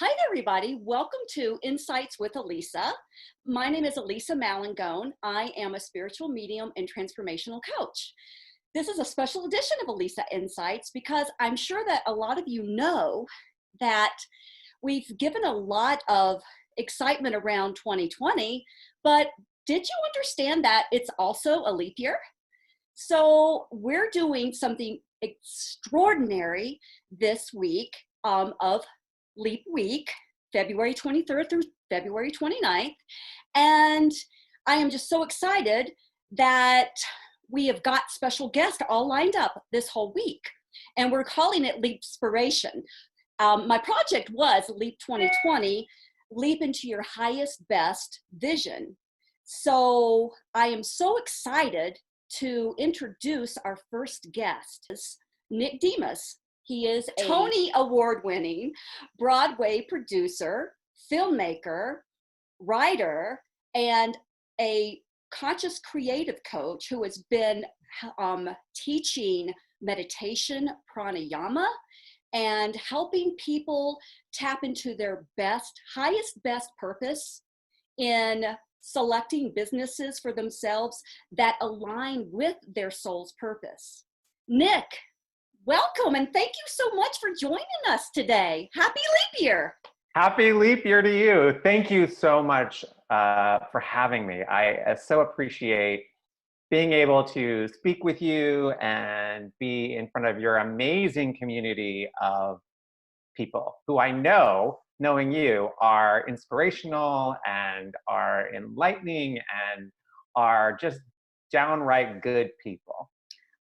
Hi, everybody. Welcome to Insights with Elisa. My name is Elisa Malangone. I am a spiritual medium and transformational coach. This is a special edition of Elisa Insights because I'm sure that a lot of you know that we've given a lot of excitement around 2020, but did you understand that it's also a leap year? So we're doing something extraordinary this week of Leap Week, February 23rd through February 29th. And I am just so excited that we have got special guests all lined up this whole week. And we're calling it Leapspiration. My project was Leap 2020, Leap into your highest, best vision. So I am so excited to introduce our first guest, Nick Demas. He is a Tony Award-winning Broadway producer, filmmaker, writer, and a conscious creative coach who has been teaching meditation, pranayama, and helping people tap into their highest best purpose in selecting businesses for themselves that align with their soul's purpose. Nick, welcome, and thank you so much for joining us today. Happy Leap Year. Happy Leap Year to you. Thank you so much for having me. I so appreciate being able to speak with you and be in front of your amazing community of people who I know, knowing you, are inspirational and are enlightening and are just downright good people.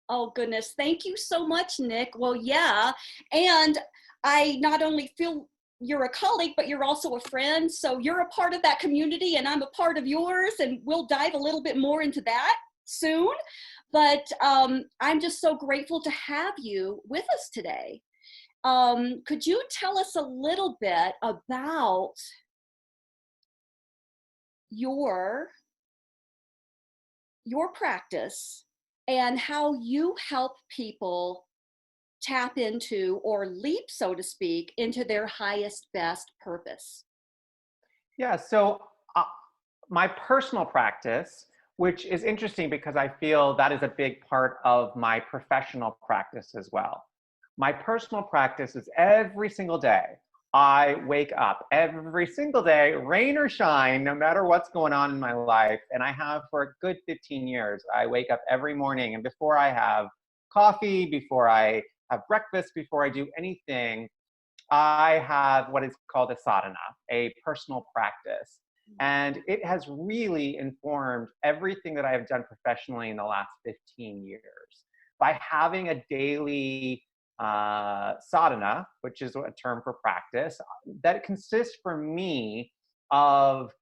Oh, goodness. Thank you so much, Nick. Well, yeah. And I not only feel you're a colleague, but you're also a friend. So you're a part of that community and I'm a part of yours. And we'll dive a little bit more into that soon. But I'm just so grateful to have you with us today. Could you tell us a little bit about your practice and how you help people tap into or leap, so to speak, into their highest, best purpose? Yeah, so my personal practice, which is interesting because I feel that is a big part of my professional practice as well. My personal practice is every single day. I wake up every single day, rain or shine, no matter what's going on in my life. And I have for a good 15 years. I wake up every morning, and before I have coffee, before I have breakfast, before I do anything, I have what is called a sadhana, a personal practice. And it has really informed everything that I have done professionally in the last 15 years. By having a daily sadhana, which is a term for practice, that consists for me of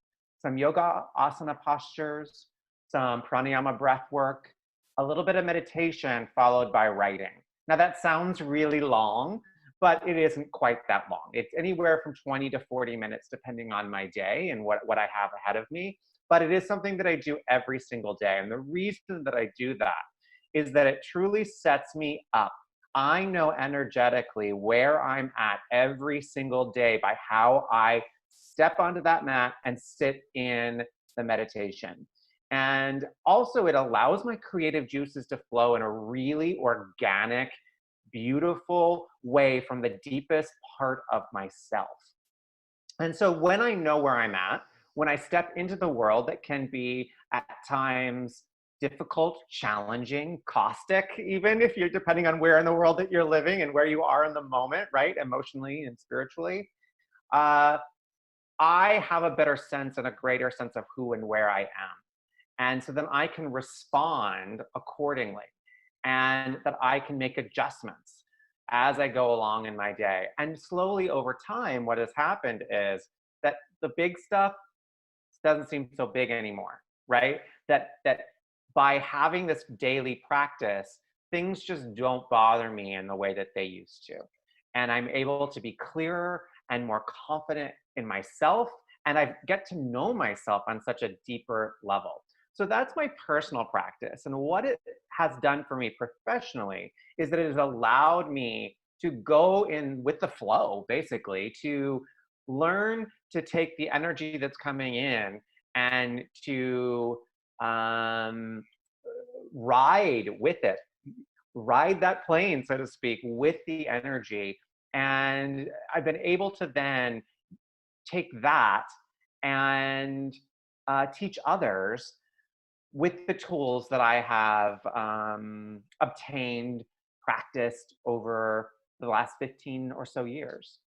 some yoga asana postures, some pranayama breath work, a little bit of meditation followed by writing. Now that sounds really long, but it isn't quite that long. It's anywhere from 20 to 40 minutes depending on my day and what I have ahead of me. But it is something that I do every single day. And the reason that I do that is that it truly sets me up. I know energetically where I'm at every single day by how I step onto that mat and sit in the meditation. And also it allows my creative juices to flow in a really organic, beautiful way from the deepest part of myself. And so when I know where I'm at, when I step into the world that can be at times difficult, challenging, caustic, even if you're depending on where in the world that you're living and where you are in the moment, right? Emotionally and spiritually. I have a better sense and a greater sense of who and where I am. And so then I can respond accordingly and that I can make adjustments as I go along in my day. And slowly over time, what has happened is that the big stuff doesn't seem so big anymore, right? That by having this daily practice, things just don't bother me in the way that they used to. And I'm able to be clearer and more confident in myself. And I get to know myself on such a deeper level. So that's my personal practice. And what it has done for me professionally is that it has allowed me to go in with the flow, basically, to learn to take the energy that's coming in and to ride with it, ride that plane, so to speak, with the energy. And I've been able to then take that and teach others with the tools that I have obtained, practiced over the last 15 or so years.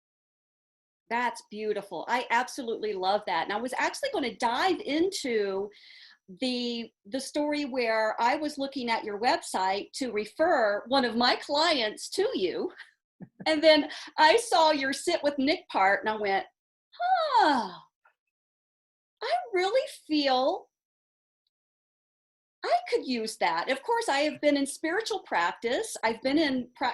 That's beautiful. I absolutely love that. And I was actually going to dive into the story where I was looking at your website to refer one of my clients to you. And then I saw your Sit with Nick part and I went, huh, I really feel I could use that. Of course, I have been in spiritual practice. I've been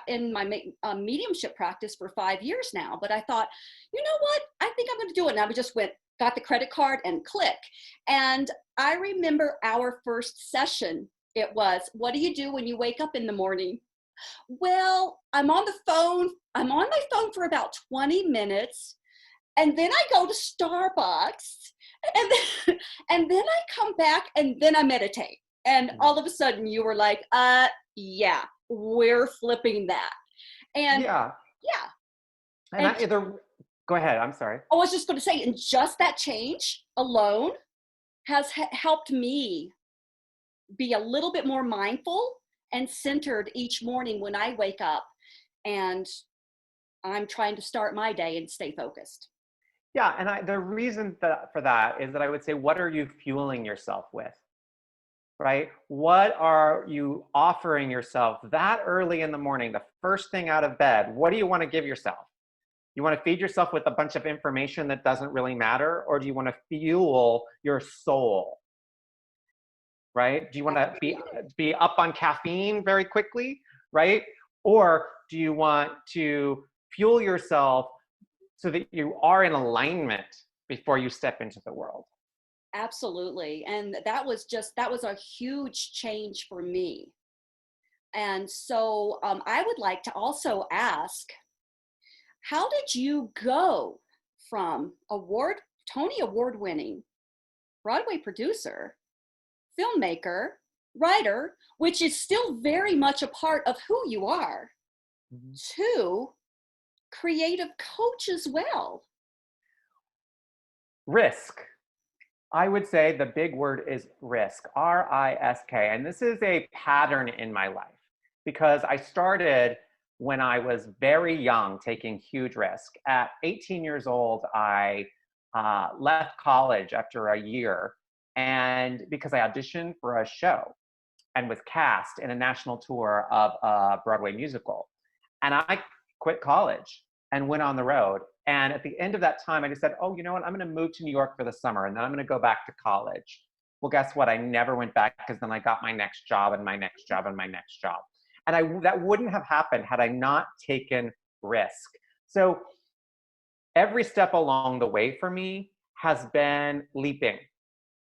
in my mediumship practice for 5 years now. But I thought, you know what? I think I'm going to do it. And I just got the credit card and click. And I remember our first session. It was, what do you do when you wake up in the morning? Well, I'm on the phone. I'm on my phone for about 20 minutes. And then I go to Starbucks. And then I come back and then I meditate. And all of a sudden you were like, yeah, we're flipping that. And Yeah. And Go ahead, I'm sorry. I was just going to say, and just that change alone has helped me be a little bit more mindful and centered each morning when I wake up and I'm trying to start my day and stay focused. Yeah, and the reason for that is that I would say, what are you fueling yourself with? Right? What are you offering yourself that early in the morning, the first thing out of bed? What do you want to give yourself? You want to feed yourself with a bunch of information that doesn't really matter? Or do you want to fuel your soul? Right? Do you want to be up on caffeine very quickly? Right? Or do you want to fuel yourself so that you are in alignment before you step into the world? Absolutely. And that was a huge change for me. And so I would like to also ask, how did you go from Tony Award winning Broadway producer, filmmaker, writer, which is still very much a part of who you are, to creative coach as well? Risk. I would say the big word is risk, R-I-S-K. And this is a pattern in my life because I started when I was very young, taking huge risk. At 18 years old, I left college after a year, and because I auditioned for a show and was cast in a national tour of a Broadway musical. And I quit college and went on the road. And at the end of that time, I just said, oh, you know what? I'm going to move to New York for the summer, and then I'm going to go back to college. Well, guess what? I never went back because then I got my next job and my next job and my next job. And that wouldn't have happened had I not taken risk. So every step along the way for me has been leaping.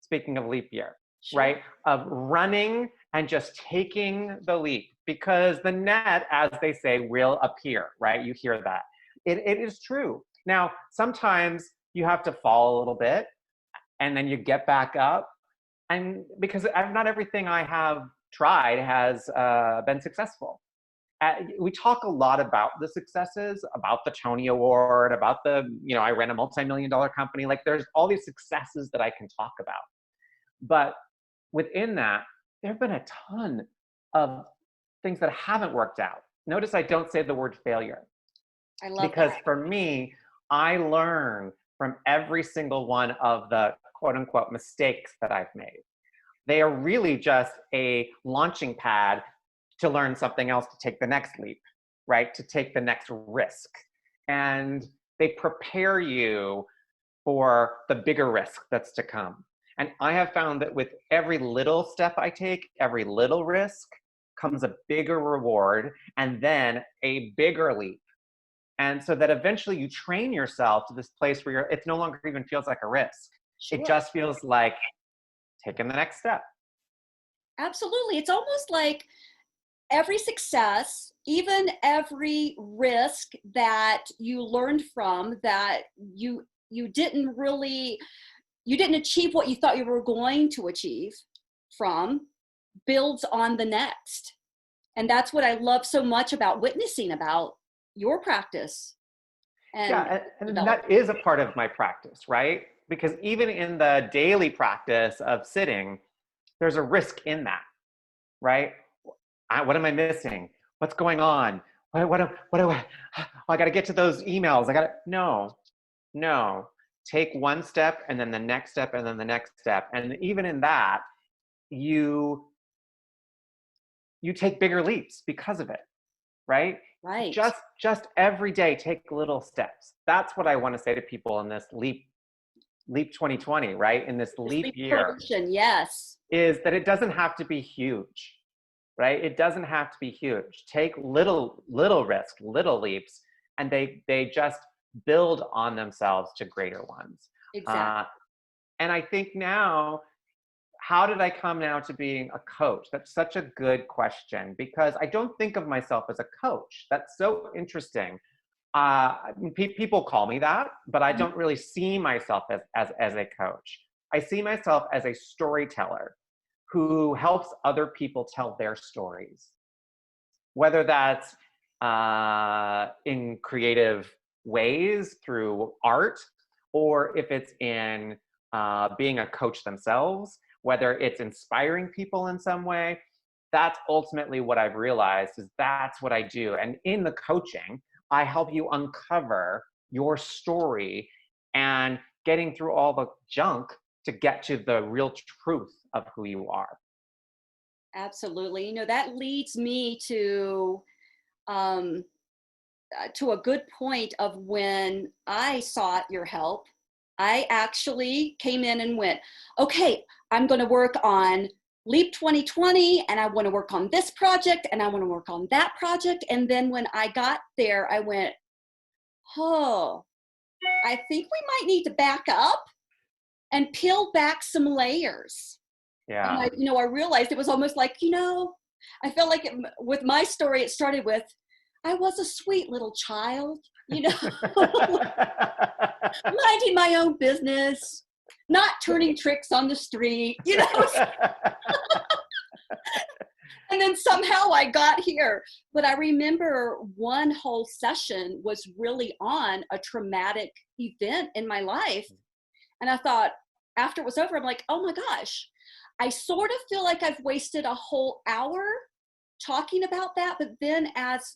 Speaking of leap year, sure. Right? Of running and just taking the leap, because the net, as they say, will appear, right? You hear that. It is true. Now, sometimes you have to fall a little bit and then you get back up. And because not everything I have tried has been successful. We talk a lot about the successes, about the Tony Award, about I ran a multi-million-dollar company. Like, there's all these successes that I can talk about. But within that, there have been a ton of things that haven't worked out. Notice I don't say the word failure. I love because that. For me, I learn from every single one of the quote unquote mistakes that I've made. They are really just a launching pad to learn something else, to take the next leap, right? To take the next risk. And they prepare you for the bigger risk that's to come. And I have found that with every little step I take, every little risk, comes a bigger reward and then a bigger leap. And so that eventually you train yourself to this place where it no longer even feels like a risk. Sure. It just feels like taking the next step. Absolutely. It's almost like every success, even every risk that you learned from, that you you didn't achieve what you thought you were going to achieve from, builds on the next. And that's what I love so much about witnessing about your practice. And that is a part of my practice, right? Because even in the daily practice of sitting, there's a risk in that, right? What am I missing? What's going on? What do I, oh, I got to get to those emails. No. Take one step and then the next step and then the next step. And even in that, you take bigger leaps because of it, right? Right. Just every day, take little steps. That's what I want to say to people in this leap 2020, right? In this leap year, yes, is that it doesn't have to be huge, right? It doesn't have to be huge. Take little risk, little leaps, and they just build on themselves to greater ones. Exactly. And I think now, how did I come now to being a coach? That's such a good question, because I don't think of myself as a coach. That's so interesting. People call me that, but I don't really see myself as a coach. I see myself as a storyteller who helps other people tell their stories, whether that's in creative ways through art, or if it's in being a coach themselves, whether it's inspiring people in some way. That's ultimately what I've realized, is that's what I do. And in the coaching, I help you uncover your story and getting through all the junk to get to the real truth of who you are. Absolutely. That leads me to a good point of when I sought your help. I actually came in and went, okay, I'm going to work on Leap 2020, and I want to work on this project, and I want to work on that project. And then when I got there, I went, oh, I think we might need to back up and peel back some layers. Yeah. And I realized it was almost like, I felt like with my story, it started with, I was a sweet little child, minding my own business, not turning tricks on the street, And then somehow I got here. But I remember one whole session was really on a traumatic event in my life. And I thought, after it was over, I'm like, oh my gosh, I sort of feel like I've wasted a whole hour talking about that. But then as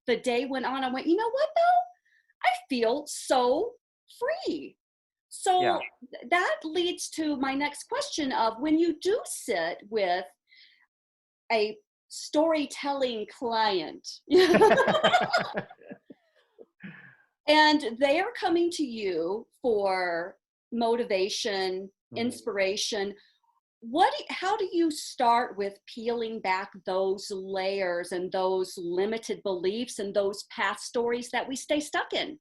the day went on, I went, you know what though? I feel so free. So that leads to my next question of, when you do sit with a storytelling client and they are coming to you for motivation, inspiration, how do you start with peeling back those layers and those limited beliefs and those past stories that we stay stuck in?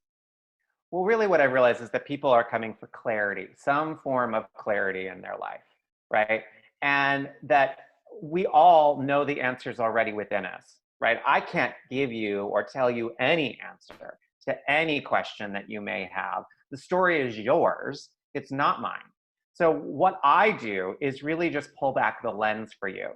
Well, really what I realize is that people are coming for clarity, some form of clarity in their life, right? And that we all know the answers already within us, right? I can't give you or tell you any answer to any question that you may have. The story is yours, it's not mine. So what I do is really just pull back the lens for you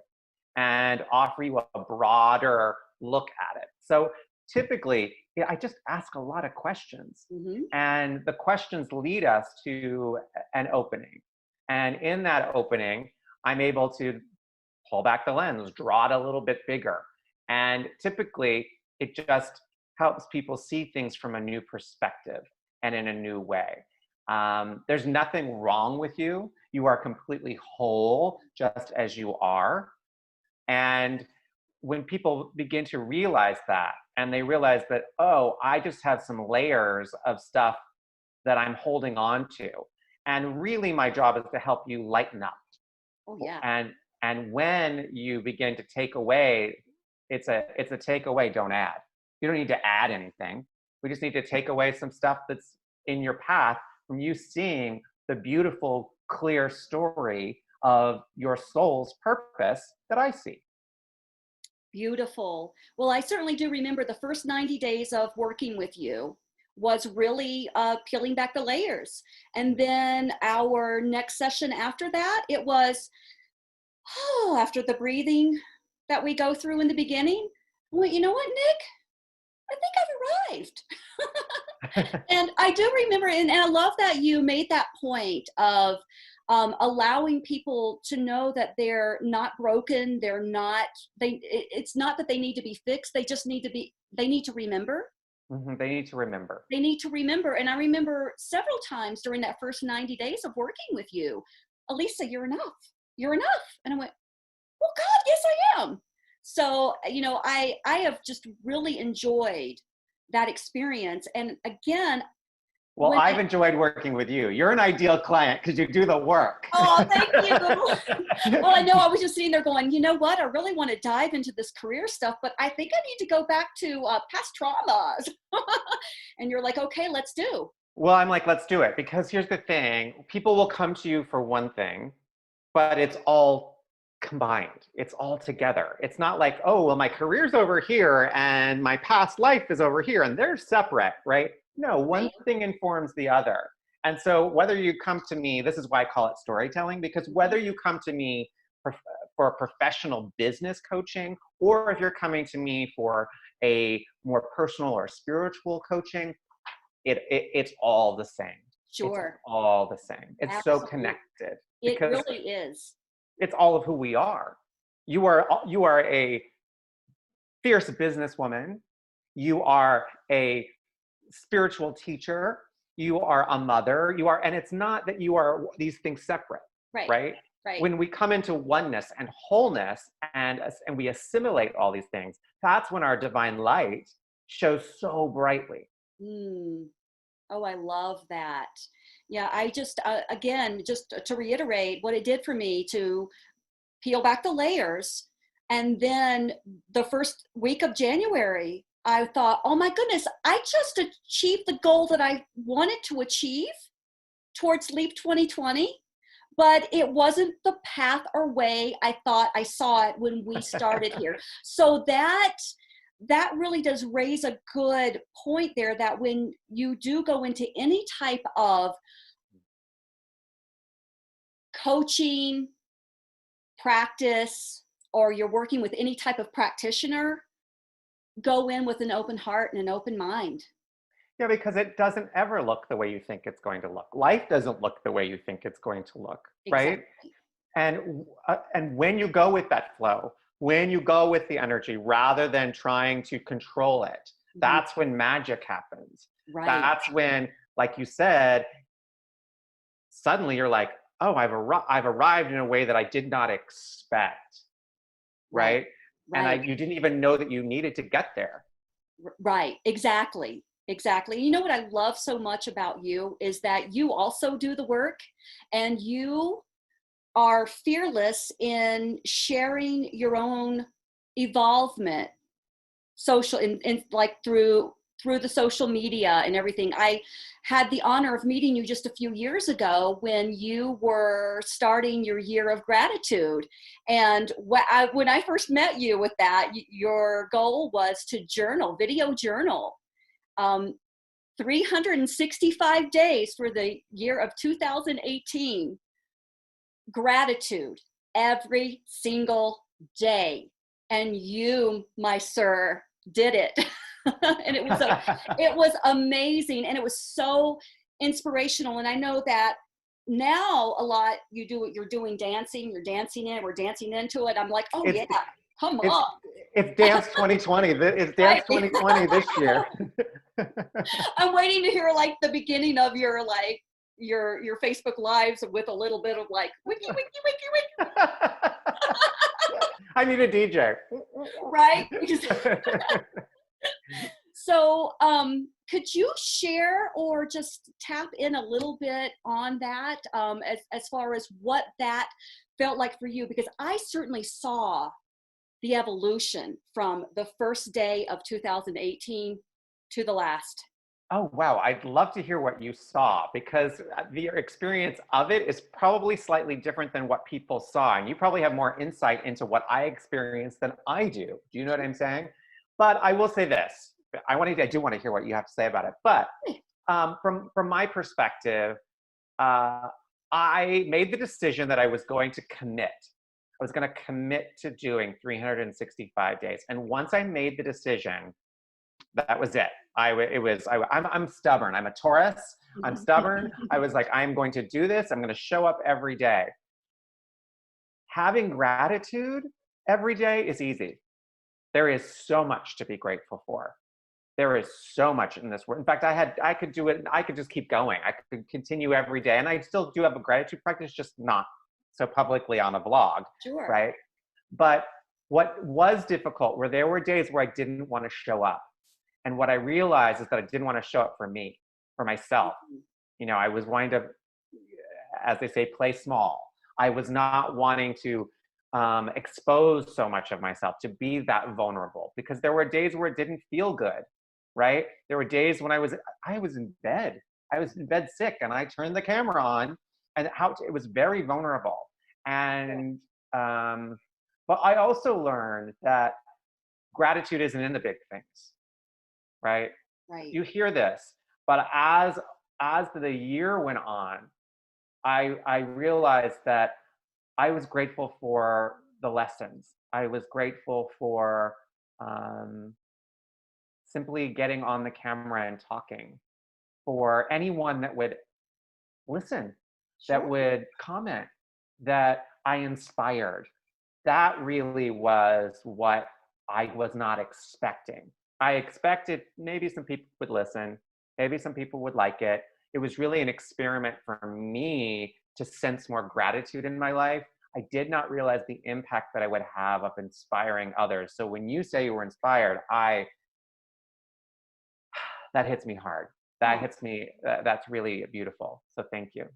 and offer you a broader look at it. So typically, I just ask a lot of questions, and the questions lead us to an opening. And in that opening, I'm able to pull back the lens, draw it a little bit bigger. And typically, it just helps people see things from a new perspective and in a new way. There's nothing wrong with you. You are completely whole, just as you are. And when people begin to realize that, and they realize that, oh, I just have some layers of stuff that I'm holding on to. And really my job is to help you lighten up. Oh, yeah. And when you begin to take away, it's a takeaway, don't add. You don't need to add anything. We just need to take away some stuff that's in your path from you seeing the beautiful, clear story of your soul's purpose that I see. Beautiful. Well, I certainly do remember the first 90 days of working with you was really peeling back the layers. And then our next session after that, it was, oh, after the breathing that we go through in the beginning, I went, you know what, Nick? I think I've arrived. And I do remember, and I love that you made that point of allowing people to know that they're not broken. It's not that they need to be fixed. They just need to remember. They need to remember. They need to remember. And I remember several times during that first 90 days of working with you, Elisa, you're enough. You're enough. And I went, well, God, yes, I am. So, I have just really enjoyed that experience. And again, well, I've enjoyed working with you. You're an ideal client because you do the work. Oh, thank you. Well, I know I was just sitting there going, you know what? I really want to dive into this career stuff, but I think I need to go back to past traumas. And you're like, okay, let's do. Well, I'm like, let's do it. Because here's the thing. People will come to you for one thing, but it's all combined. It's all together. It's not like, oh, well, my career's over here and my past life is over here and they're separate, right? No, one thing informs the other. And so whether you come to me, this is why I call it storytelling, because whether you come to me for professional business coaching, or if you're coming to me for a more personal or spiritual coaching, it's all the same. Sure. It's all the same. It's Absolutely. so connected. It really is. It's all of who we are. You are a fierce businesswoman. You are a spiritual teacher. You are a mother. And it's not that you are these things separate, right? When we come into oneness and wholeness and we assimilate all these things, that's when our divine light shows so brightly. Oh, I love that. Yeah, I just, again, just to reiterate what it did for me to peel back the layers. And then the first week of January, I thought, oh my goodness, I just achieved the goal that I wanted to achieve towards Leap 2020, but it wasn't the path or way I thought I saw it when we started here. So that really does raise a good point there, that when you do go into any type of coaching, practice, or you're working with any type of practitioner, go in with an open heart and an open mind. Yeah, because it doesn't ever look the way you think it's going to look. Life doesn't look the way you think it's going to look, right? Exactly. And when you go with that flow, when you go with the energy rather than trying to control it, that's when magic happens. Right. That's when, like you said, suddenly you're like, oh, I've arrived in a way that I did not expect, right? And you didn't even know that you needed to get there. Right, exactly. You know what I love so much about you is that you also do the work, and you are fearless in sharing your own evolvement, social, in like through the social media and everything. I had the honor of meeting you just a few years ago when you were starting your year of gratitude. And when I first met you with that, your goal was to video journal 365 days for the year of 2018. Gratitude every single day. And you, my sir, did it. And it was amazing, and it was so inspirational. And I know that now a lot you're doing dancing, we're dancing into it. I'm like, oh yeah, come on. It's Dance 2020. It's Dance 2020 this year. I'm waiting to hear like the beginning of your Facebook lives with a little bit of like wiki wiki wiki wiki. I need a DJ. Right? So, could you share or just tap in a little bit on that, as far as what that felt like for you? Because I certainly saw the evolution from the first day of 2018 to the last. Oh, wow. I'd love to hear what you saw, because the experience of it is probably slightly different than what people saw. And you probably have more insight into what I experienced than I do. Do you know what I'm saying? But I will say this. I do want to hear what you have to say about it. But from my perspective, I made the decision that I was going to commit. I was going to commit to doing 365 days. And once I made the decision, that was it. I'm stubborn. I'm a Taurus. I'm stubborn. I was like, I'm going to do this. I'm going to show up every day. Having gratitude every day is easy. There is so much to be grateful for. There is so much in this world. In fact, I could do it. I could just keep going. I could continue every day. And I still do have a gratitude practice, just not so publicly on a blog. Sure. Right. But what was difficult were there were days where I didn't want to show up. And what I realized is that I didn't want to show up for me, for myself. You know, I was wanting to, as they say, play small. I was not wanting to expose so much of myself, to be that vulnerable, because there were days where it didn't feel good, right? There were days when I was in bed. I was in bed sick, and I turned the camera on, and it was very vulnerable. And but I also learned that gratitude isn't in the big things, right? Right. You hear this, but as the year went on, I realized that I was grateful for the lessons. I was grateful for simply getting on the camera and talking, for anyone that would listen, Sure. that would comment, that I inspired. That really was what I was not expecting. I expected maybe some people would listen, maybe some people would like it. It was really an experiment for me to sense more gratitude in my life. I did not realize the impact that I would have of inspiring others. So when you say you were inspired, that hits me hard. That hits me, that's really beautiful. So thank you.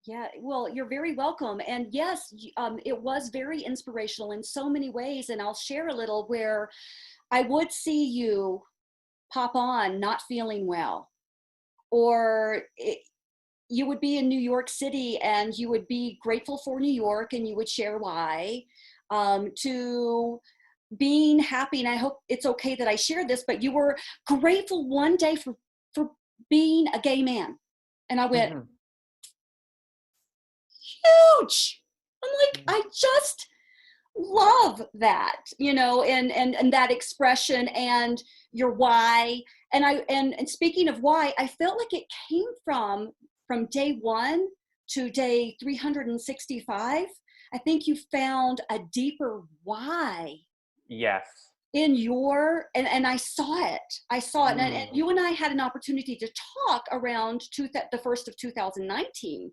Yeah, well, you're very welcome. And yes, it was very inspirational in so many ways. And I'll share a little where I would see you pop on not feeling well, or you would be in New York City and you would be grateful for New York and you would share why, to being happy. And I hope it's okay that I share this, but you were grateful one day for being a gay man. And I went, huge. I'm like, I just love that, you know, and that expression and your why. And and speaking of why, I felt like it came from day one to day 365. I think you found a deeper why. Yes. In and I saw it. And you and I had an opportunity to talk around the first of 2019.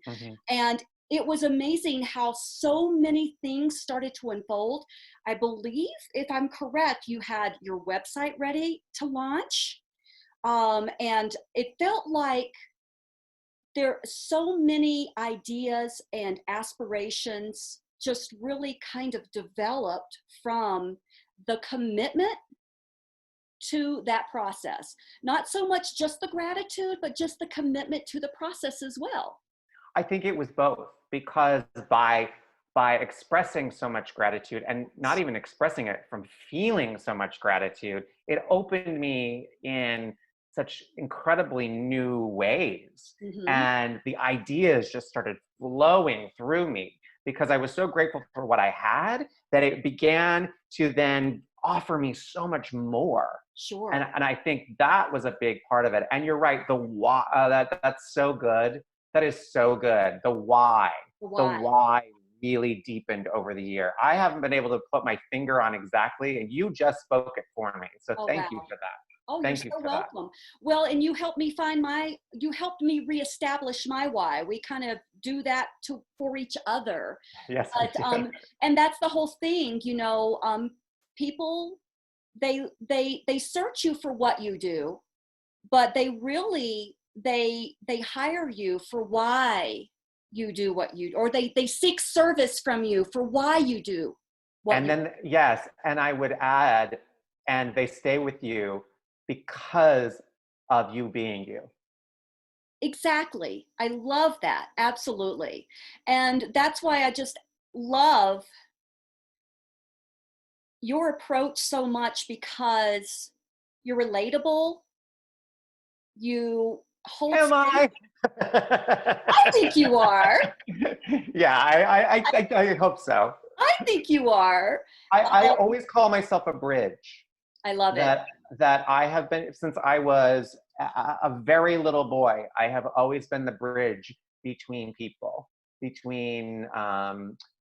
And it was amazing how so many things started to unfold. I believe, if I'm correct, you had your website ready to launch. And it felt like there are so many ideas and aspirations just really kind of developed from the commitment to that process. Not so much just the gratitude, but just the commitment to the process as well. I think it was both, because by expressing so much gratitude, and not even expressing it, from feeling so much gratitude, it opened me in such incredibly new ways. And the ideas just started flowing through me, because I was so grateful for what I had that it began to then offer me so much more. Sure. And I think that was a big part of it. And you're right, the why, that's so good. That is so good. The why really deepened over the year. I haven't been able to put my finger on exactly, and you just spoke it for me. So thank you for that. Oh, thank you're so welcome. Well, and you helped me you helped me reestablish my why. We kind of do that for each other. Yes. But, and that's the whole thing, you know, people, they search you for what you do, but they really, they hire you for why you do what you do, or they seek service from you for why you do what you do. Yes, and I would add, and they stay with you because of you being you. Exactly. I love that. Absolutely. And that's why I just love your approach so much, because You're relatable. You hold Am I? I think you are. Yeah, I hope so. I think you are. I always call myself a bridge. I love it. That I have been since I was a very little boy. I have always been the bridge between people, between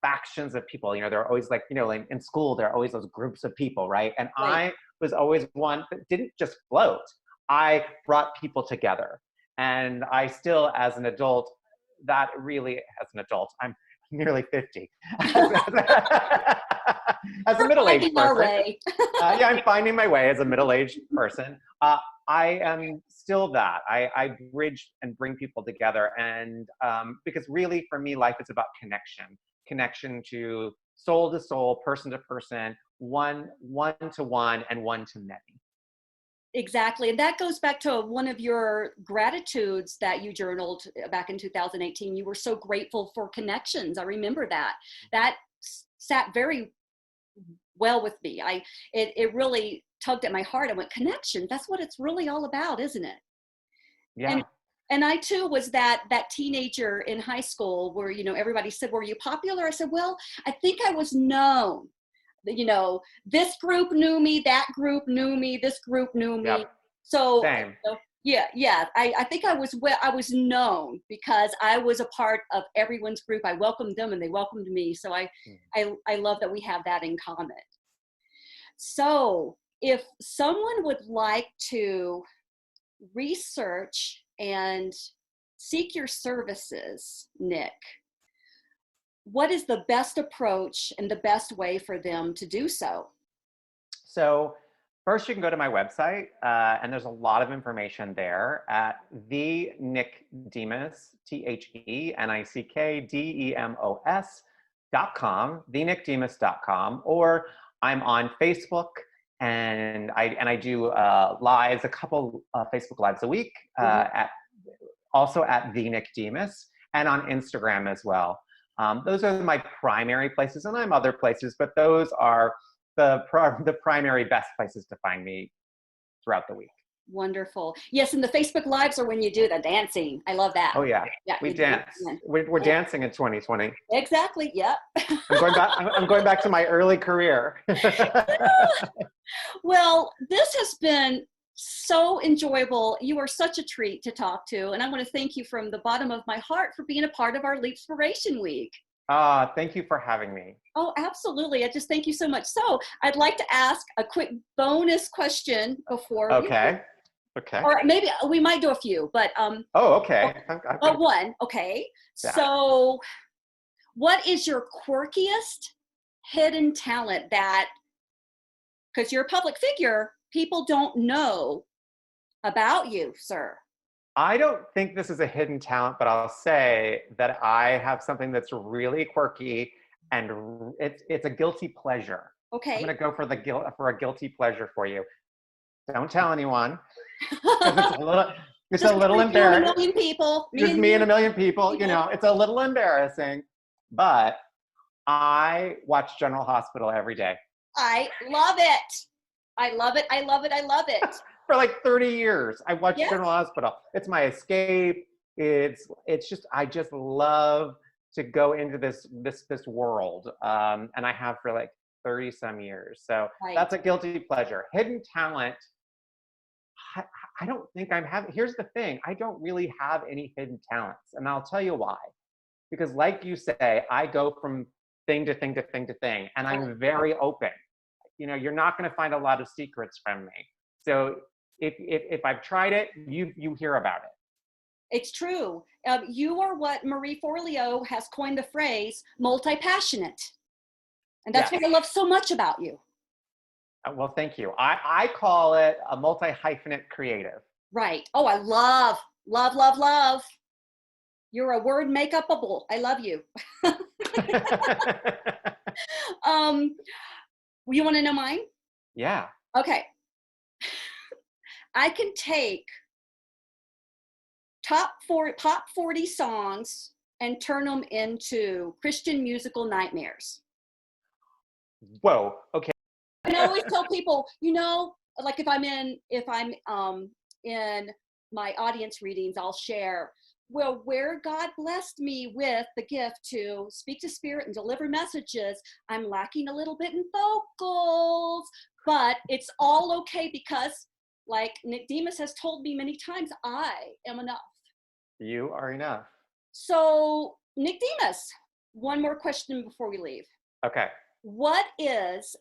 factions of people. You know, there are always like, you know, like in school, there are always those groups of people, right? And Right. I was always one that didn't just float. I brought people together. And I still, as an adult, that really, as an adult, I'm nearly 50. As a We're middle-aged finding our person, way. yeah, I'm finding my way as a middle-aged person. I am still that. I bridge and bring people together, and because really, for me, life is about connection to soul, person to person, one to one, and one to many. Exactly. And that goes back to one of your gratitudes that you journaled back in 2018. You were so grateful for connections. I remember that. That sat very well with me. It really tugged at my heart. I went, connection, that's what it's really all about, isn't it? Yeah. And I too was that teenager in high school where, you know, everybody said, were you popular? I said, well, I think I was known. You know, this group knew me, that group knew me, this group knew me. Yep. So Same. yeah. I think I was known because I was a part of everyone's group. I welcomed them and they welcomed me. So I love that we have that in common. So if someone would like to research and seek your services, Nick, what is the best approach and the best way for them to do so? So first, you can go to my website, and there's a lot of information there at the Nick Demos, TheNickDemos.com, thenickdemos.com, or I'm on Facebook, and I do lives, a couple Facebook lives a week, also at the Nick Demos, and on Instagram as well. Those are my primary places, and I'm other places, but those are the primary best places to find me throughout the week. Wonderful. Yes, and the Facebook Lives are when you do the dancing. I love that. Oh yeah, Yeah, we dance. We're dancing in 2020. Exactly. Yep. I'm going back to my early career. Well, this has been so enjoyable. You are such a treat to talk to, and I want to thank you from the bottom of my heart for being a part of our Leapspiration Week. Thank you for having me. Oh, absolutely. I just thank you so much. So I'd like to ask a quick bonus question before Okay. Or maybe we might do a few, but okay. But one, okay. Yeah. So what is your quirkiest hidden talent that, because you're a public figure, people don't know about you, sir? I don't think this is a hidden talent, but I'll say that I have something that's really quirky, and it's a guilty pleasure. Okay. I'm going to go for a guilty pleasure for you. Don't tell anyone. It's a little embarrassing. Me and a million people. Just me and a million people. You know, it's a little embarrassing, but I watch General Hospital every day. I love it. I love it. I love it. I love it. For like 30 years, I watched General Hospital. It's my escape. It's just, I just love to go into this world, and I have for like 30 some years. So that's a guilty pleasure. Hidden talent. I don't think I'm having. Here's the thing. I don't really have any hidden talents, and I'll tell you why. Because, like you say, I go from thing to thing to thing to thing, and I'm very open. You know, you're not going to find a lot of secrets from me. So if I've tried it, you hear about it. It's true. You are what Marie Forleo has coined the phrase multi-passionate. And that's what I love so much about you. Well, thank you. I call it a multi-hyphenate creative. Right. Oh, I love, love, love, love. You're a word make-upable. I love you. You want to know mine? Yeah. Okay. I can take top 40 songs and turn them into Christian musical nightmares. Whoa. Okay. No, I always tell people, like if I'm in my audience readings, I'll share, well, where God blessed me with the gift to speak to spirit and deliver messages, I'm lacking a little bit in vocals, but it's all okay because, like Nicodemus has told me many times, I am enough. You are enough. So, Nicodemus, one more question before we leave. Okay. What is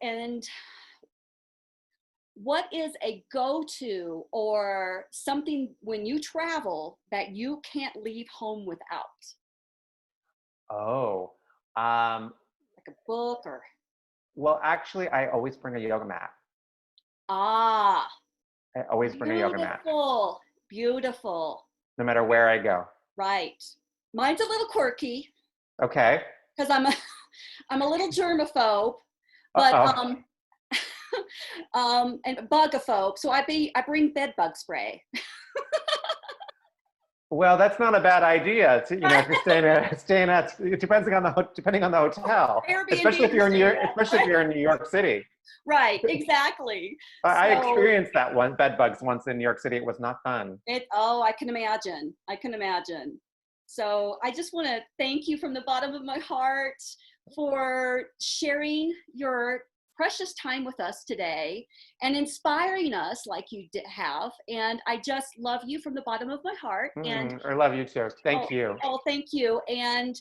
a go-to or something when you travel that you can't leave home without? Oh, Like a book or? well, actually, I always bring a yoga mat. Ah, I always bring a yoga mat, beautiful, beautiful. no matter where I go. Right. Mine's a little quirky Okay. because I'm a little germaphobe, but Uh-oh. and bugaphobe. So I bring bed bug spray. Well, that's not a bad idea. If you're staying at, depending on the hotel, Airbnb especially if you're in you're New staying York, at, especially if right? you're in New York City. Right, exactly. I So experienced that one bed bugs once in New York City. It was not fun. I can imagine. I can imagine. So I just want to thank you from the bottom of my heart for sharing your precious time with us today and inspiring us like you have. And I just love you from the bottom of my heart. And I love you too. Thank oh, you. oh, thank you. And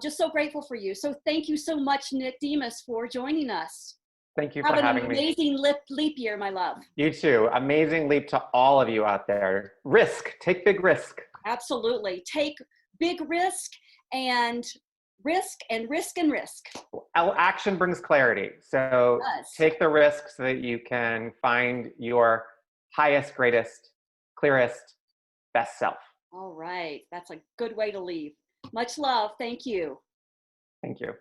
just so grateful for you. So thank you so much, Nicodemus, for joining us. Thank you for Have an having me. amazing leap year, my love. You too. Amazing leap to all of you out there. Take big risk. Absolutely. Take big risk and risk and risk and risk. Action brings clarity. So Yes. take the risk so that you can find your highest, greatest, clearest, best self. All right. That's a good way to leave. Much love. Thank you. Thank you.